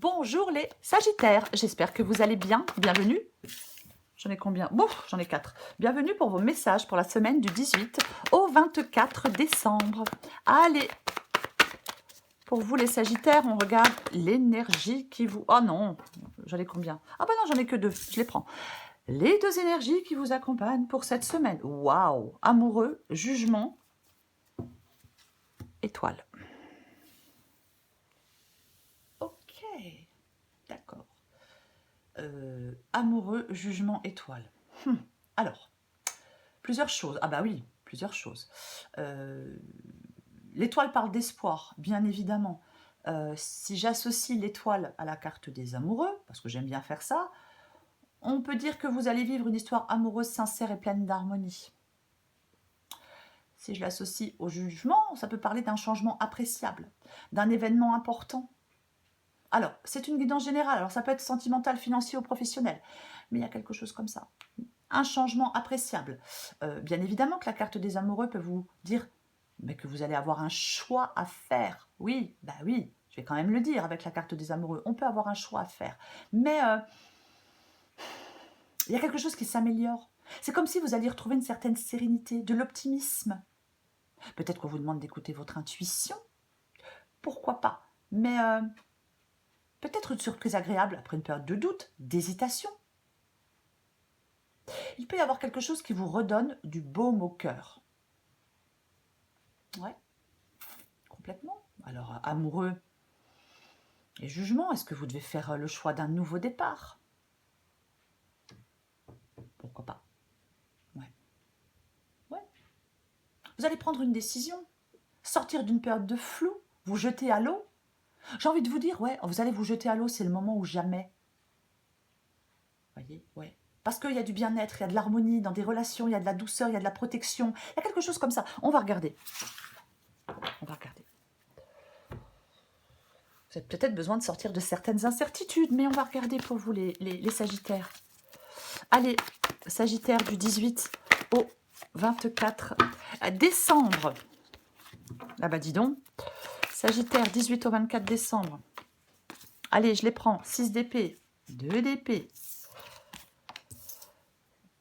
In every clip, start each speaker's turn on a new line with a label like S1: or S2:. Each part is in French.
S1: Bonjour les Sagittaires, j'espère que vous allez bien. Bienvenue. J'en ai combien? Bon, j'en ai 4. Bienvenue pour vos messages pour la semaine du 18 au 24 décembre. Allez, pour vous les Sagittaires, on regarde l'énergie qui vous... Oh non, j'en ai combien? Ah bah non, j'en ai que 2, je les prends. Les 2 énergies qui vous accompagnent pour cette semaine. Waouh! Amoureux, jugement, étoile. Ok, d'accord. Amoureux, jugement, étoile. Alors, plusieurs choses. Ah bah oui, plusieurs choses. L'étoile parle d'espoir, bien évidemment. Si j'associe l'étoile à la carte des amoureux, parce que j'aime bien faire ça, on peut dire que vous allez vivre une histoire amoureuse sincère et pleine d'harmonie. Si je l'associe au jugement, ça peut parler d'un changement appréciable, d'un événement important. Alors, c'est une guidance générale, alors ça peut être sentimental, financier ou professionnel, mais il y a quelque chose comme ça. Un changement appréciable. Bien évidemment que la carte des amoureux peut vous dire mais que vous allez avoir un choix à faire. Oui, bah oui, je vais quand même le dire avec la carte des amoureux. On peut avoir un choix à faire. Mais il y a quelque chose qui s'améliore. C'est comme si vous alliez retrouver une certaine sérénité, de l'optimisme. Peut-être qu'on vous demande d'écouter votre intuition. Pourquoi pas? Mais peut-être une surprise agréable après une période de doute, d'hésitation. Il peut y avoir quelque chose qui vous redonne du baume au cœur. Ouais, complètement. Alors, amoureux et jugement, est-ce que vous devez faire le choix d'un nouveau départ? Pourquoi pas? Ouais. Ouais. Vous allez prendre une décision, sortir d'une période de flou, vous jeter à l'eau. J'ai envie de vous dire, ouais, vous allez vous jeter à l'eau, c'est le moment ou jamais. Voyez, ouais. Parce qu'il y a du bien-être, il y a de l'harmonie dans des relations, il y a de la douceur, il y a de la protection. Il y a quelque chose comme ça. On va regarder. On va regarder. Vous avez peut-être besoin de sortir de certaines incertitudes, mais on va regarder pour vous les Sagittaires. Allez, Sagittaire du 18 au 24 décembre. Ah bah dis donc. Sagittaire, 18 au 24 décembre. Allez, je les prends. 6 d'épée, 2 d'épée.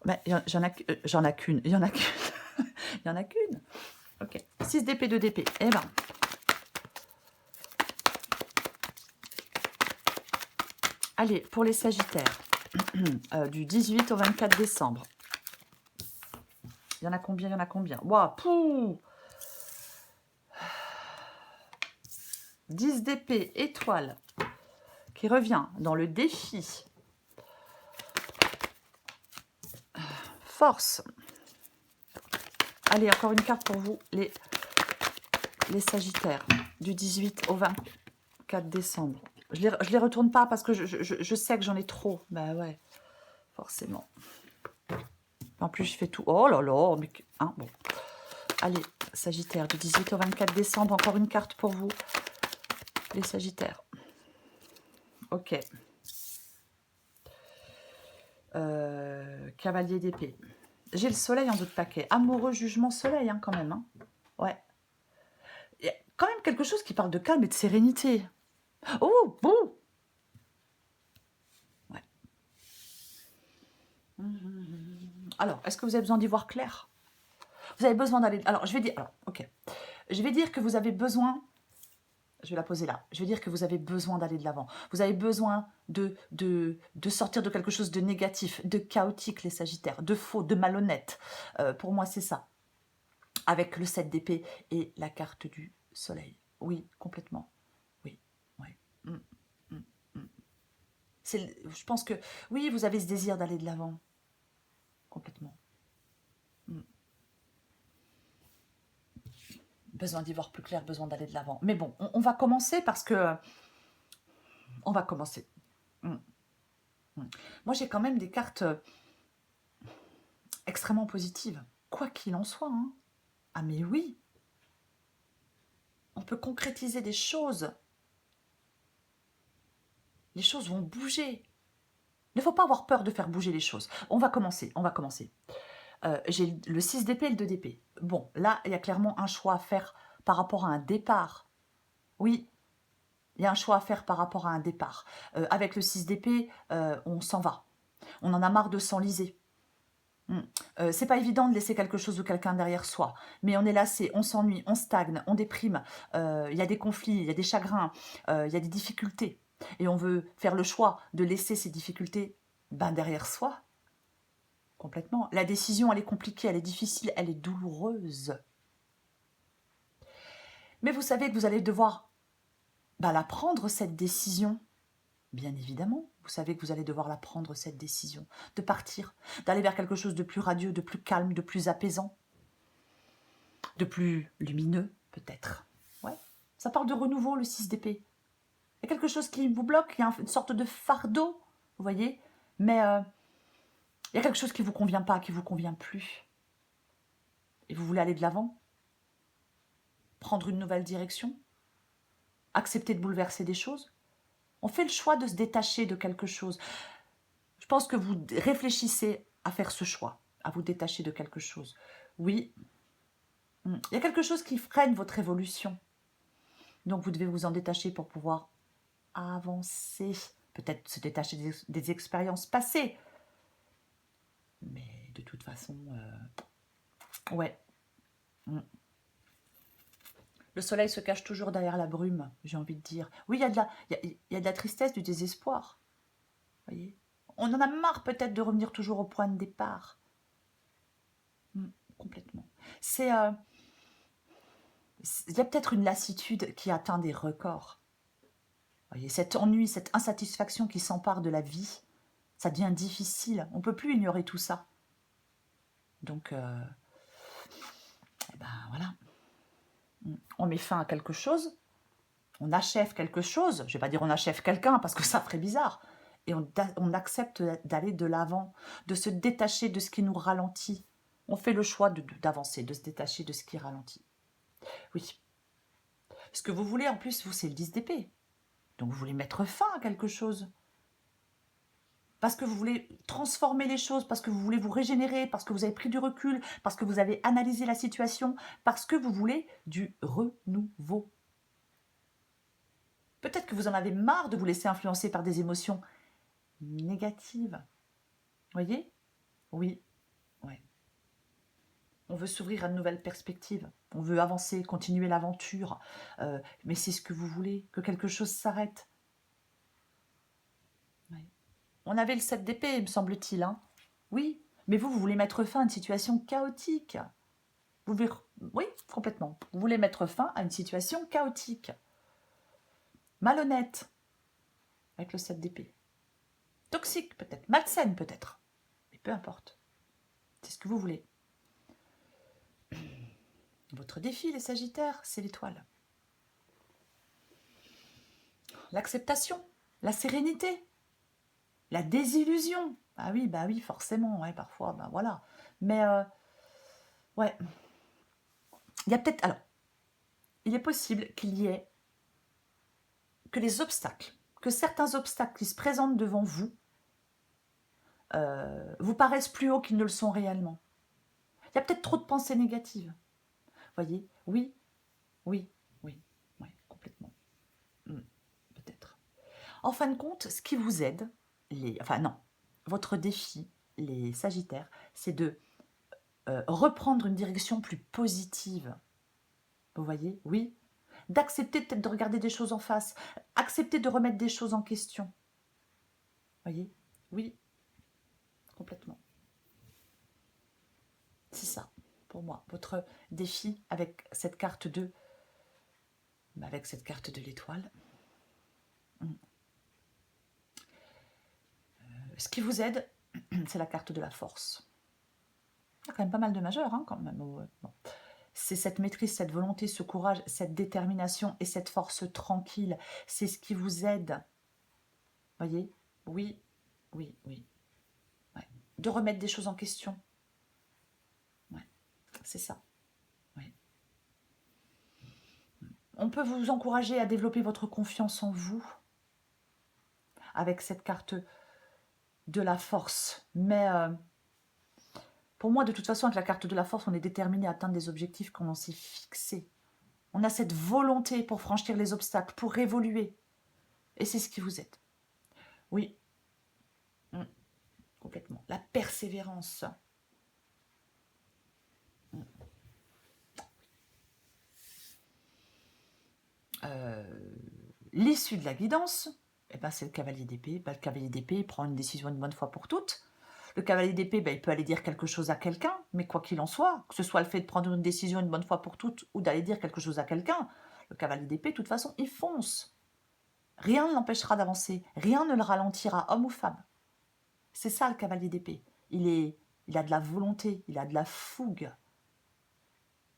S1: Mais j'en ai qu'une. Il y en a qu'une. Il y en a qu'une. Ok. 6 d'épée, 2 d'épée. Eh ben. Allez, pour les Sagittaires, du 18 au 24 décembre. Il y en a combien? Il y en a combien? Waouh, pouh 10 d'épée, étoile, qui revient dans le défi. Force. Allez, encore une carte pour vous, les Sagittaires, du 18 au 24 décembre. Je les retourne pas parce que je sais que j'en ai trop. Bah ouais, forcément. En plus, je fais tout. Oh là là, mais... Hein, bon. Allez, Sagittaire, du 18 au 24 décembre, encore une carte pour vous, les Sagittaires. Ok. Cavalier d'épée. J'ai le soleil en d'autres paquets. Amoureux, jugement, soleil, hein, quand même. Hein. Ouais. Il y a quand même quelque chose qui parle de calme et de sérénité. Oh, bon. Ouais. Alors, est-ce que vous avez besoin d'y voir clair? Vous avez besoin d'aller... Alors, je vais dire... Alors, ok. Je vais dire que vous avez besoin... Je vais la poser là. Je vais dire que vous avez besoin d'aller de l'avant. Vous avez besoin de sortir de quelque chose de négatif, de chaotique, les Sagittaires, de faux, de malhonnête. Pour moi, c'est ça. Avec le 7 d'épée et la carte du soleil. Oui, complètement. Oui, oui. Je pense que, oui, vous avez ce désir d'aller de l'avant. Complètement. Besoin d'y voir plus clair, besoin d'aller de l'avant. Mais bon, on va commencer parce que... On va commencer. Moi, j'ai quand même des cartes extrêmement positives. Quoi qu'il en soit. Hein. Ah mais oui. On peut concrétiser des choses. Les choses vont bouger. Il ne faut pas avoir peur de faire bouger les choses. On va commencer, on va commencer. J'ai le 6 d'épée et le 2 d'épée. Bon, là, il y a clairement un choix à faire par rapport à un départ. Oui, Il y a un choix à faire par rapport à un départ. Avec le 6 d'épée, on s'en va. On en a marre de s'enliser. C'est pas évident de laisser quelque chose ou quelqu'un derrière soi, mais on est lassé, on s'ennuie, on stagne, on déprime, il y a des conflits, il y a des chagrins, il y a des difficultés. Et on veut faire le choix de laisser ces difficultés derrière soi, complètement. La décision, elle est compliquée, elle est difficile, elle est douloureuse. Mais vous savez que vous allez devoir la prendre, cette décision. Bien évidemment, vous savez que vous allez devoir la prendre, cette décision, de partir, d'aller vers quelque chose de plus radieux, de plus calme, de plus apaisant, de plus lumineux, peut-être. Ouais, ça parle de renouveau, le 6 d'épée. Il y a quelque chose qui vous bloque, il y a une sorte de fardeau, vous voyez, mais il y a quelque chose qui ne vous convient pas, qui ne vous convient plus. Et vous voulez aller de l'avant, prendre une nouvelle direction, accepter de bouleverser des choses. On fait le choix de se détacher de quelque chose. Je pense que vous réfléchissez à faire ce choix, à vous détacher de quelque chose. Oui, il y a quelque chose qui freine votre évolution. Donc vous devez vous en détacher pour pouvoir avancer. Peut-être se détacher des expériences passées. Mais de toute façon, ouais. Le soleil se cache toujours derrière la brume, j'ai envie de dire. Oui, il y a de la tristesse, du désespoir. Voyez, on en a marre peut-être de revenir toujours au point de départ. Complètement. Il y a peut-être une lassitude qui atteint des records. Voyez, cet ennui, cette insatisfaction qui s'empare de la vie, ça devient difficile. On ne peut plus ignorer tout ça. Donc, voilà. On met fin à quelque chose, on achève quelque chose. Je ne vais pas dire on achève quelqu'un parce que ça ferait bizarre. Et on accepte d'aller de l'avant, de se détacher de ce qui nous ralentit. On fait le choix d'avancer, de se détacher de ce qui ralentit. Oui. Ce que vous voulez, en plus, vous, c'est le 10 d'épée. Donc vous voulez mettre fin à quelque chose. Parce que vous voulez transformer les choses, parce que vous voulez vous régénérer, parce que vous avez pris du recul, parce que vous avez analysé la situation, parce que vous voulez du renouveau. Peut-être que vous en avez marre de vous laisser influencer par des émotions négatives. Voyez? Oui. Ouais. On veut s'ouvrir à de nouvelles perspectives. On veut avancer, continuer l'aventure. Mais c'est ce que vous voulez, que quelque chose s'arrête. Ouais. On avait le 7 d'épée, me semble-t-il. Hein. Oui, mais vous voulez mettre fin à une situation chaotique. Vous voulez... Oui, complètement. Vous voulez mettre fin à une situation chaotique. Malhonnête, avec le 7 d'épée. Toxique, peut-être. Malsaine, peut-être. Mais peu importe. C'est ce que vous voulez. Votre défi, les Sagittaires, c'est l'étoile. L'acceptation, la sérénité, la désillusion. Ah oui, forcément, ouais, parfois, voilà. Mais, ouais. Il y a peut-être... Alors, il est possible qu'il y ait que les obstacles, que certains obstacles qui se présentent devant vous, vous paraissent plus hauts qu'ils ne le sont réellement. Il y a peut-être trop de pensées négatives. Voyez? Oui, oui, oui, oui, complètement. Peut-être. En fin de compte, ce qui vous aide, votre défi, les Sagittaires, c'est de reprendre une direction plus positive. Vous voyez? Oui. D'accepter peut-être de regarder des choses en face. Accepter de remettre des choses en question. Voyez? Oui. Complètement. C'est ça, pour moi. Votre défi avec cette carte de... avec cette carte de l'étoile. Ce qui vous aide, c'est la carte de la force. Il y a quand même pas mal de majeurs, hein, quand même. Bon. C'est cette maîtrise, cette volonté, ce courage, cette détermination et cette force tranquille. C'est ce qui vous aide. Voyez? Oui, oui, oui. Ouais. De remettre des choses en question. Ouais. C'est ça. Ouais. On peut vous encourager à développer votre confiance en vous avec cette carte de la force. Mais pour moi, de toute façon, avec la carte de la force, on est déterminé à atteindre des objectifs qu'on s'est fixés. On a cette volonté pour franchir les obstacles, pour évoluer. Et c'est ce qui vous aide. Oui, complètement. La persévérance. L'issue de la guidance, eh ben, c'est le cavalier d'épée. Ben, le cavalier d'épée, il prend une décision une bonne fois pour toutes. Le cavalier d'épée, ben, il peut aller dire quelque chose à quelqu'un, mais quoi qu'il en soit, que ce soit le fait de prendre une décision une bonne fois pour toutes ou d'aller dire quelque chose à quelqu'un, le cavalier d'épée, de toute façon, il fonce. Rien ne l'empêchera d'avancer, rien ne le ralentira, homme ou femme. C'est ça le cavalier d'épée. Il a de la volonté, il a de la fougue.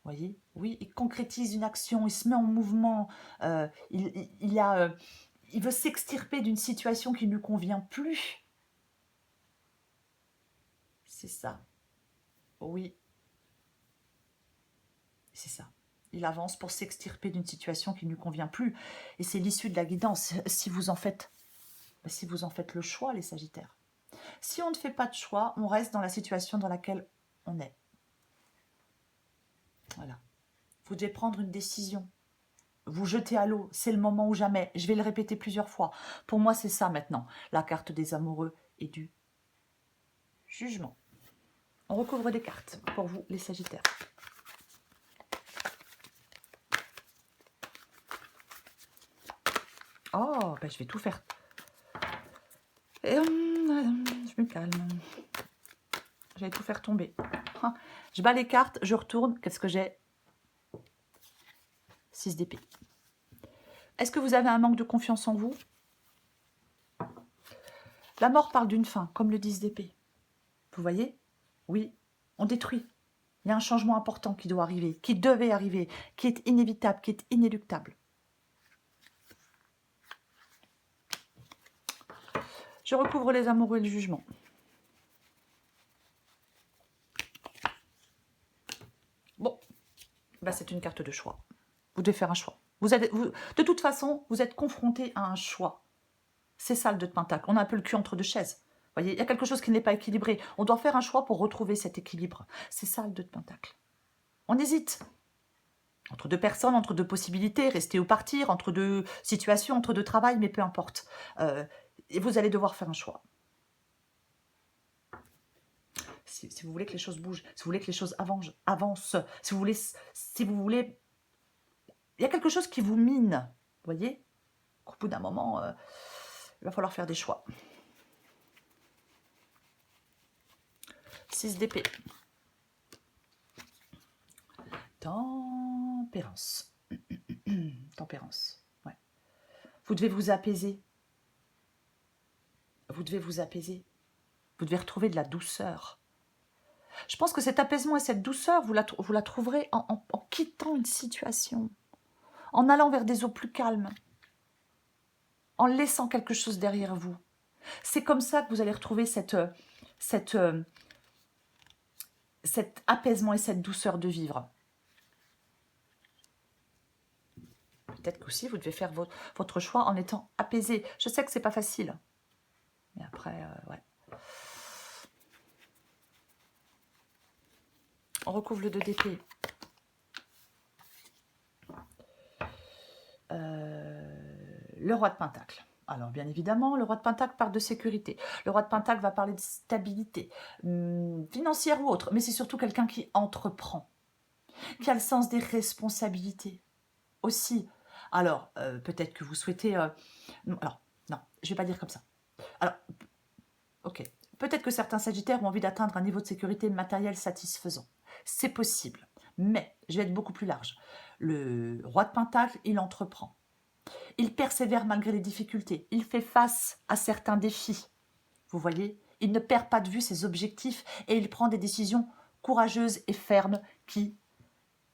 S1: Vous voyez? Oui, il concrétise une action, il se met en mouvement, il veut s'extirper d'une situation qui ne lui convient plus. C'est ça. Oui, c'est ça. Il avance pour s'extirper d'une situation qui ne lui convient plus. Et c'est l'issue de la guidance. Si vous en faites le choix, les Sagittaires. Si on ne fait pas de choix, on reste dans la situation dans laquelle on est. Voilà. Vous devez prendre une décision. Vous jetez à l'eau, c'est le moment ou jamais. Je vais le répéter plusieurs fois. Pour moi, c'est ça maintenant. La carte des amoureux et du jugement. On recouvre des cartes pour vous, les Sagittaires. Oh, ben je vais tout faire. Et, je me calme. Je vais tout faire tomber. Je bats les cartes, je retourne. Qu'est-ce que j'ai? 6 d'épée. Est-ce que vous avez un manque de confiance en vous? La mort parle d'une fin, comme le 10 d'épée. Vous voyez? Oui, on détruit. Il y a un changement important qui doit arriver, qui devait arriver, qui est inévitable, qui est inéluctable. Je recouvre les amoureux et le jugement. Bon, bah c'est une carte de choix. Vous devez faire un choix. De toute façon, vous êtes confronté à un choix. C'est ça le 2 de Pentacle. On a un peu le cul entre deux chaises. Vous voyez, il y a quelque chose qui n'est pas équilibré. On doit faire un choix pour retrouver cet équilibre. C'est ça le 2 de Pentacle. On hésite. Entre deux personnes, entre deux possibilités, rester ou partir, entre deux situations, entre deux travails, mais peu importe. Et vous allez devoir faire un choix. Si vous voulez que les choses bougent, si vous voulez que les choses avancent, si vous voulez... Il y a quelque chose qui vous mine, vous voyez? Au bout d'un moment, il va falloir faire des choix. 6 d'épée. Tempérance. Tempérance, ouais. Vous devez vous apaiser. Vous devez vous apaiser. Vous devez retrouver de la douceur. Je pense que cet apaisement et cette douceur, vous la trouverez en quittant une situation, en allant vers des eaux plus calmes, en laissant quelque chose derrière vous. C'est comme ça que vous allez retrouver cet apaisement et cette douceur de vivre. Peut-être qu'aussi vous devez faire votre choix en étant apaisé. Je sais que c'est pas facile. Mais après, ouais. On recouvre le 2 d'épée. Le roi de Pentacle. Alors, bien évidemment, le roi de Pentacle parle de sécurité. Le roi de Pentacle va parler de stabilité, financière ou autre. Mais c'est surtout quelqu'un qui entreprend, qui a le sens des responsabilités aussi. Alors, peut-être que vous souhaitez... alors, non, je ne vais pas dire comme ça. Alors, ok. Peut-être que certains Sagittaires ont envie d'atteindre un niveau de sécurité matérielle satisfaisant. C'est possible. Mais, je vais être beaucoup plus large. Le roi de Pentacle, il entreprend. Il persévère malgré les difficultés. Il fait face à certains défis. Vous voyez, il ne perd pas de vue ses objectifs et il prend des décisions courageuses et fermes qui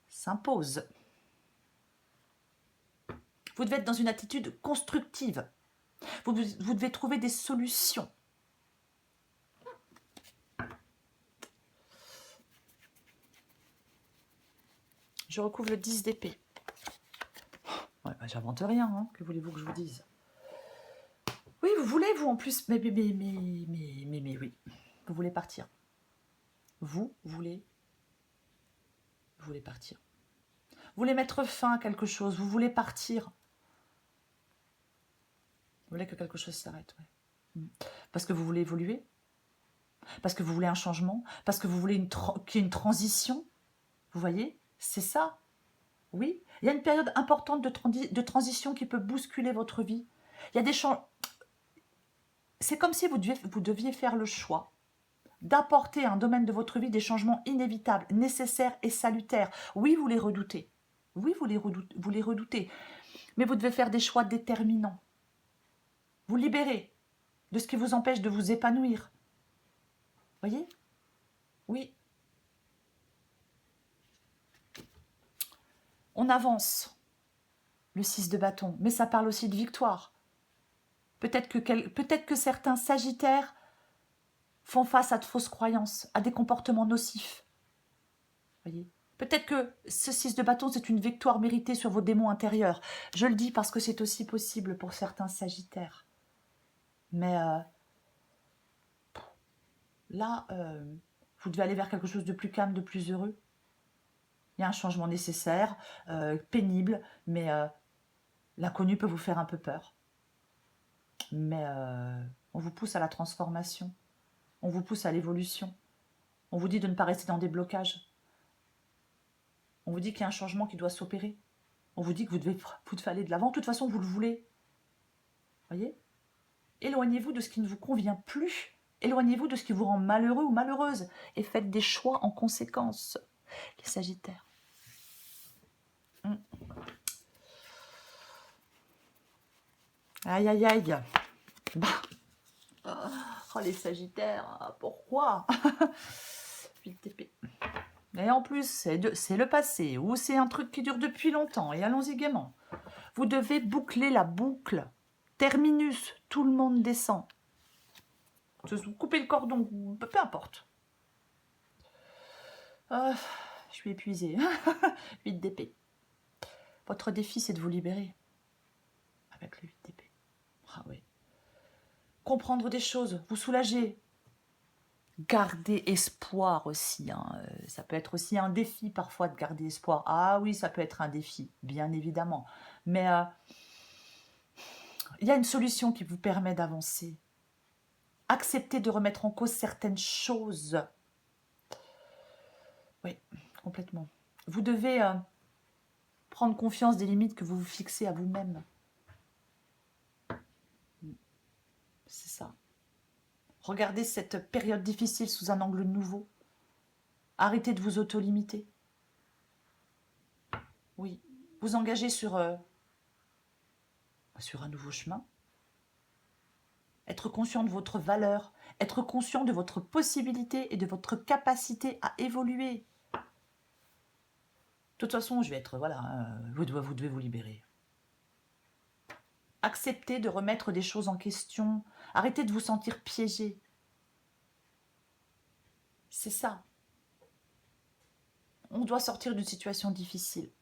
S1: s'imposent. Vous devez être dans une attitude constructive. Vous devez trouver des solutions. Je recouvre le 10 d'épée. Ouais, bah, j'invente rien, hein. Que voulez-vous que je vous dise? Oui, vous voulez, vous, en plus, mais oui. Vous voulez partir. Vous voulez partir. Vous voulez mettre fin à quelque chose, vous voulez partir. voulez que quelque chose s'arrête, ouais. Parce que vous voulez évoluer, parce que vous voulez un changement, parce que vous voulez qu'il y ait une transition. Vous voyez, c'est ça. Oui, il y a une période importante de transition qui peut bousculer votre vie. Il y a des changements. C'est comme si vous deviez faire le choix d'apporter à un domaine de votre vie des changements inévitables, nécessaires et salutaires. Oui, vous les redoutez. Oui, vous les redoutez. Mais vous devez faire des choix déterminants. Vous libérer de ce qui vous empêche de vous épanouir. Voyez? Oui. On avance, le 6 de bâton, mais ça parle aussi de victoire. Peut-être que certains sagittaires font face à de fausses croyances, à des comportements nocifs. Voyez? Peut-être que ce 6 de bâton, c'est une victoire méritée sur vos démons intérieurs. Je le dis parce que c'est aussi possible pour certains sagittaires. Mais là, vous devez aller vers quelque chose de plus calme, de plus heureux. Il y a un changement nécessaire, pénible, mais l'inconnu peut vous faire un peu peur. Mais on vous pousse à la transformation. On vous pousse à l'évolution. On vous dit de ne pas rester dans des blocages. On vous dit qu'il y a un changement qui doit s'opérer. On vous dit que vous devez aller de l'avant. De toute façon, vous le voulez. Voyez? Éloignez-vous de ce qui ne vous convient plus. Éloignez-vous de ce qui vous rend malheureux ou malheureuse. Et faites des choix en conséquence. Les Sagittaires. Aïe, aïe, aïe. Bah. Oh, les Sagittaires, pourquoi? 8 d'épée. Et en plus, c'est le passé, ou c'est un truc qui dure depuis longtemps, et allons-y gaiement. Vous devez boucler la boucle. Terminus, tout le monde descend. Vous coupez le cordon, peu importe. Je suis épuisée. 8 d'épée. Votre défi, c'est de vous libérer. Avec le 8 d'épée. Ah oui. Comprendre des choses, vous soulager. Garder espoir aussi. Ça peut être aussi un défi parfois de garder espoir. Ah oui, ça peut être un défi, bien évidemment. Mais il y a une solution qui vous permet d'avancer. Acceptez de remettre en cause certaines choses. Oui, complètement. Vous devez prendre confiance des limites que vous vous fixez à vous-même. C'est ça. Regardez cette période difficile sous un angle nouveau. Arrêtez de vous auto-limiter. Oui, vous engagez sur un nouveau chemin. Être conscient de votre valeur, être conscient de votre possibilité et de votre capacité à évoluer. De toute façon, je vais être, voilà, vous devez vous libérer. Acceptez de remettre des choses en question. Arrêtez de vous sentir piégé. C'est ça. On doit sortir d'une situation difficile.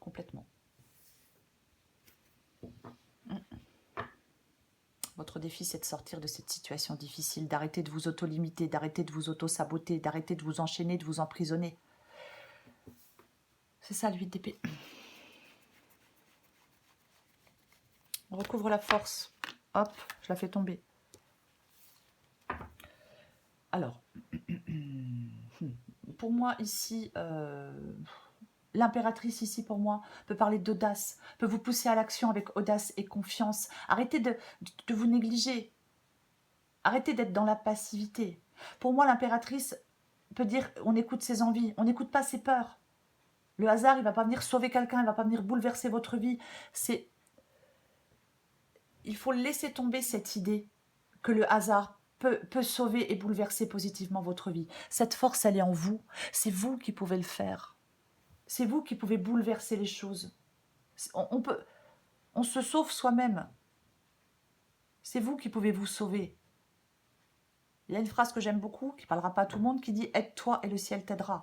S1: Complètement. Votre défi, c'est de sortir de cette situation difficile, d'arrêter de vous auto-limiter, d'arrêter de vous auto-saboter, d'arrêter de vous enchaîner, de vous emprisonner. C'est ça, le 8 d'épée. On recouvre la force. Hop, je la fais tomber. Alors, pour moi, ici, l'impératrice, ici, pour moi, peut parler d'audace, peut vous pousser à l'action avec audace et confiance. Arrêtez de vous négliger. Arrêtez d'être dans la passivité. Pour moi, l'impératrice peut dire, on écoute ses envies, on n'écoute pas ses peurs. Le hasard, il ne va pas venir sauver quelqu'un, il ne va pas venir bouleverser votre vie. Il faut laisser tomber cette idée que le hasard peut sauver et bouleverser positivement votre vie. Cette force, elle est en vous. C'est vous qui pouvez le faire. C'est vous qui pouvez bouleverser les choses. On se sauve soi-même. C'est vous qui pouvez vous sauver. Il y a une phrase que j'aime beaucoup, qui ne parlera pas à tout le monde, qui dit « Aide-toi et le ciel t'aidera ».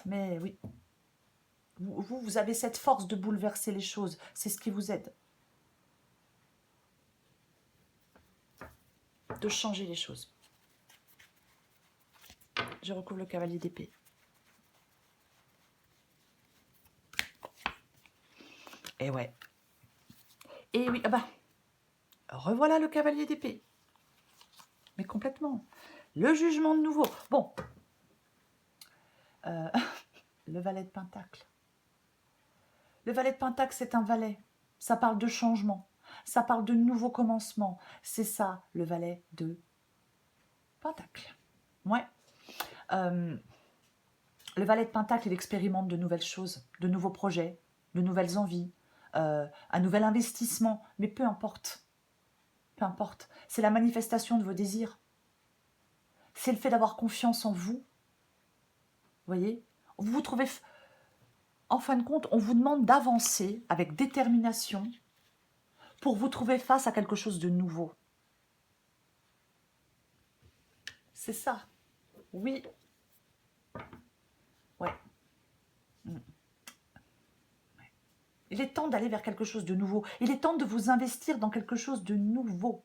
S1: Mais oui, vous avez cette force de bouleverser les choses. C'est ce qui vous aide. De changer les choses. Je recouvre le cavalier d'épée. Et ouais. Et oui, ah bah, revoilà le cavalier d'épée. Mais complètement. Le jugement de nouveau. Bon. Le valet de pentacle. Le valet de pentacle, c'est un valet. Ça parle de changement. Ça parle de nouveau commencement. C'est ça, le valet de pentacle. Ouais. Le valet de pentacle, il expérimente de nouvelles choses, de nouveaux projets, de nouvelles envies, un nouvel investissement. Mais peu importe. Peu importe. C'est la manifestation de vos désirs. C'est le fait d'avoir confiance en vous. Vous voyez? Vous vous trouvez... En fin de compte, on vous demande d'avancer avec détermination pour vous trouver face à quelque chose de nouveau. C'est ça. Oui. Ouais. Il est temps d'aller vers quelque chose de nouveau. Il est temps de vous investir dans quelque chose de nouveau.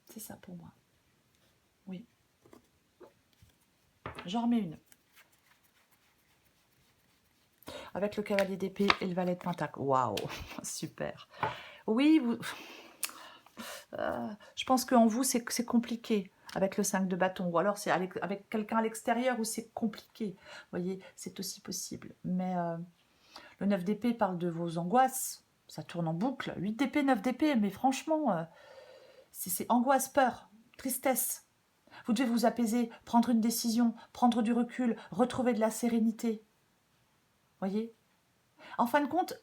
S1: C'est ça pour moi. Oui. J'en remets une. Avec le cavalier d'épée et le valet de pentacle. Waouh, super. Oui, vous... je pense qu'en vous, c'est compliqué avec le 5 de bâton. Ou alors c'est avec quelqu'un à l'extérieur où c'est compliqué. Vous voyez, c'est aussi possible. Mais le 9 d'épée parle de vos angoisses. Ça tourne en boucle. 8 d'épée, 9 d'épée. Mais franchement, c'est angoisse, peur, tristesse. Vous devez vous apaiser, prendre une décision, prendre du recul, retrouver de la sérénité. Voyez? En fin de compte,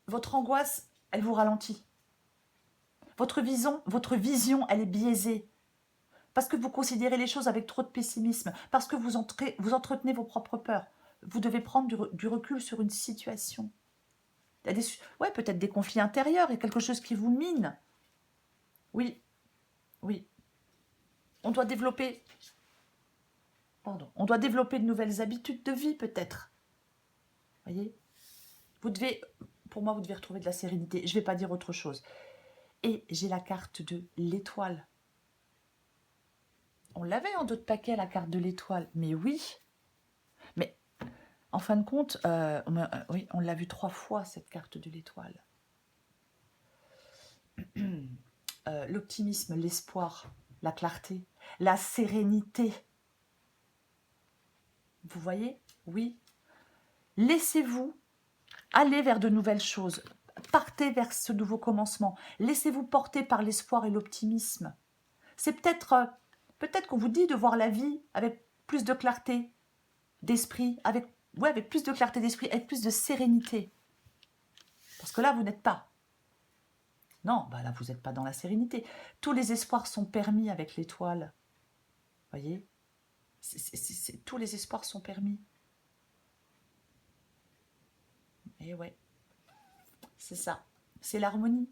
S1: votre angoisse, elle vous ralentit. Votre vision, elle est biaisée. Parce que vous considérez les choses avec trop de pessimisme. Parce que vous entretenez vos propres peurs. Vous devez prendre du recul sur une situation. Il y a ouais, peut-être des conflits intérieurs et quelque chose qui vous mine. Oui, oui. On doit développer de nouvelles habitudes de vie, peut-être. Voyez? Pour moi, vous devez retrouver de la sérénité. Je ne vais pas dire autre chose. Et j'ai la carte de l'étoile. On l'avait en d'autres paquets, la carte de l'étoile. Mais oui. Mais en fin de compte, oui, on l'a vu 3 fois, cette carte de l'étoile. L'optimisme, l'espoir, la clarté, la sérénité. Vous voyez? Oui. Laissez-vous aller vers de nouvelles choses. Partez vers ce nouveau commencement. Laissez-vous porter par l'espoir et l'optimisme. C'est peut-être qu'on vous dit de voir la vie avec plus de clarté d'esprit, avec plus de clarté d'esprit, avec plus de sérénité. Parce que là, vous n'êtes pas. Non, bah là, vous n'êtes pas dans la sérénité. Tous les espoirs sont permis avec l'étoile. Voyez? Tous les espoirs sont permis. Et ouais, c'est ça. C'est l'harmonie.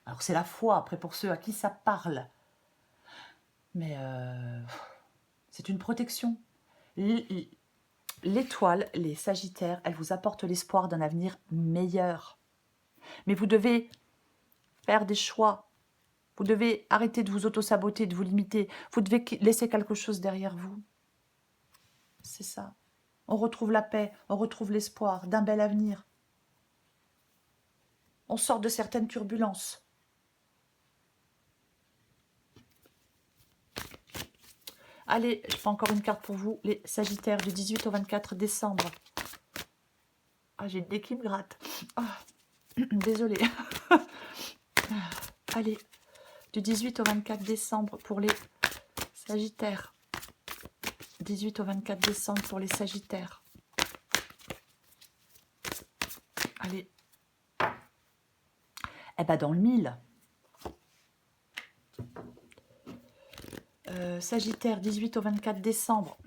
S1: Alors, c'est la foi, après, pour ceux à qui ça parle. Mais c'est une protection. L'étoile, les sagittaires, elle vous apporte l'espoir d'un avenir meilleur. Mais vous devez faire des choix. Vous devez arrêter de vous auto-saboter, de vous limiter. Vous devez laisser quelque chose derrière vous. C'est ça. On retrouve la paix, on retrouve l'espoir d'un bel avenir. On sort de certaines turbulences. Allez, je prends encore une carte pour vous, les Sagittaires, du 18 au 24 décembre. Ah, j'ai une nez qui me gratte. Ah, désolée. Allez, du 18 au 24 décembre pour les Sagittaires. 18 au 24 décembre pour les Sagittaires. Allez. Eh ben, dans le 1000. Sagittaire, 18 au 24 décembre.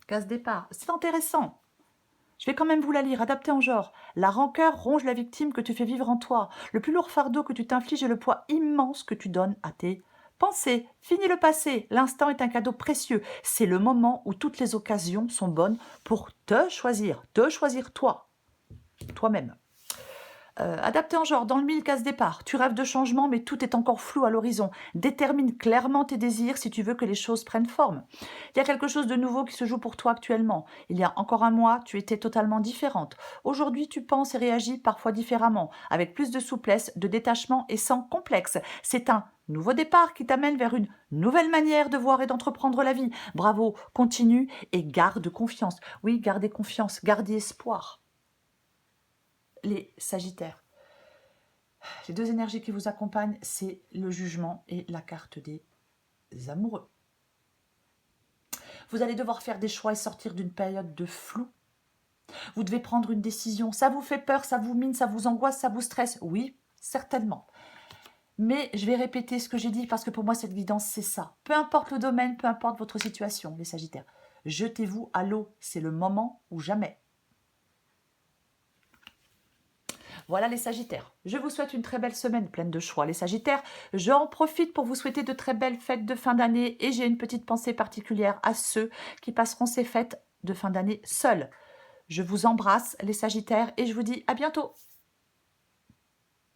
S1: Case départ. C'est intéressant. Je vais quand même vous la lire. Adaptée en genre. La rancœur ronge la victime que tu fais vivre en toi. Le plus lourd fardeau que tu t'infliges est le poids immense que tu donnes à tes pensées. Fini le passé. L'instant est un cadeau précieux. C'est le moment où toutes les occasions sont bonnes pour te choisir. Te choisir toi. Toi-même. Adapté en genre, dans le mille case départ. Tu rêves de changement, mais tout est encore flou à l'horizon. Détermine clairement tes désirs si tu veux que les choses prennent forme. Il y a quelque chose de nouveau qui se joue pour toi actuellement. Il y a encore un mois, tu étais totalement différente. Aujourd'hui, tu penses et réagis parfois différemment, avec plus de souplesse, de détachement et sans complexe. C'est un nouveau départ qui t'amène vers une nouvelle manière de voir et d'entreprendre la vie. Bravo, continue et garde confiance. Oui, gardez confiance, gardez espoir. Les Sagittaires. Les deux énergies qui vous accompagnent, c'est le jugement et la carte des amoureux. Vous allez devoir faire des choix et sortir d'une période de flou. Vous devez prendre une décision. Ça vous fait peur, ça vous mine, ça vous angoisse, ça vous stresse. Oui, certainement. Mais je vais répéter ce que j'ai dit parce que pour moi, cette guidance, c'est ça. Peu importe le domaine, peu importe votre situation, les Sagittaires. Jetez-vous à l'eau. C'est le moment ou jamais. Voilà les Sagittaires. Je vous souhaite une très belle semaine pleine de choix. Les Sagittaires, j'en profite pour vous souhaiter de très belles fêtes de fin d'année et j'ai une petite pensée particulière à ceux qui passeront ces fêtes de fin d'année seuls. Je vous embrasse les Sagittaires et je vous dis à bientôt.